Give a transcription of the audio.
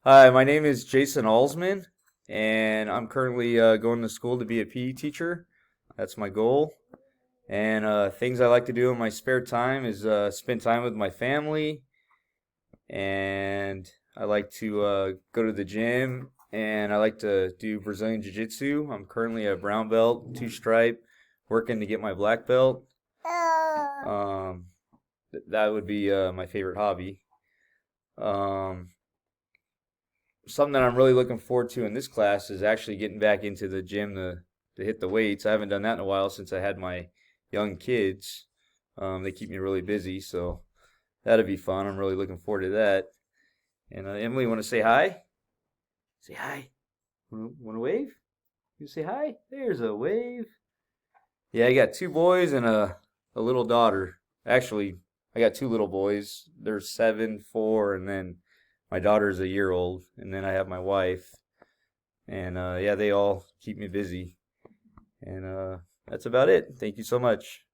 Hi, my name is Jason Alsman, and I'm currently going to school to be a PE teacher. That's my goal. And things I like to do in my spare time is spend time with my family, and I like to go to the gym, and I like to do Brazilian Jiu-Jitsu. I'm currently a brown belt, two stripe, working to get my black belt. Um, that would be my favorite hobby. Um, Something that I'm really looking forward to in this class is actually getting back into the gym to hit the weights. I haven't done that in a while since I had my young kids. They keep me really busy, so that'll be fun. I'm really looking forward to that. And Emily, want to say hi? Say hi. Want to wave? You say hi? There's a wave. Yeah, I got two boys and a little daughter. Actually, I got two little boys. They're 7, 4, and then my daughter's a year old. And then I have my wife. And yeah, they all keep me busy. And that's about it. Thank you so much.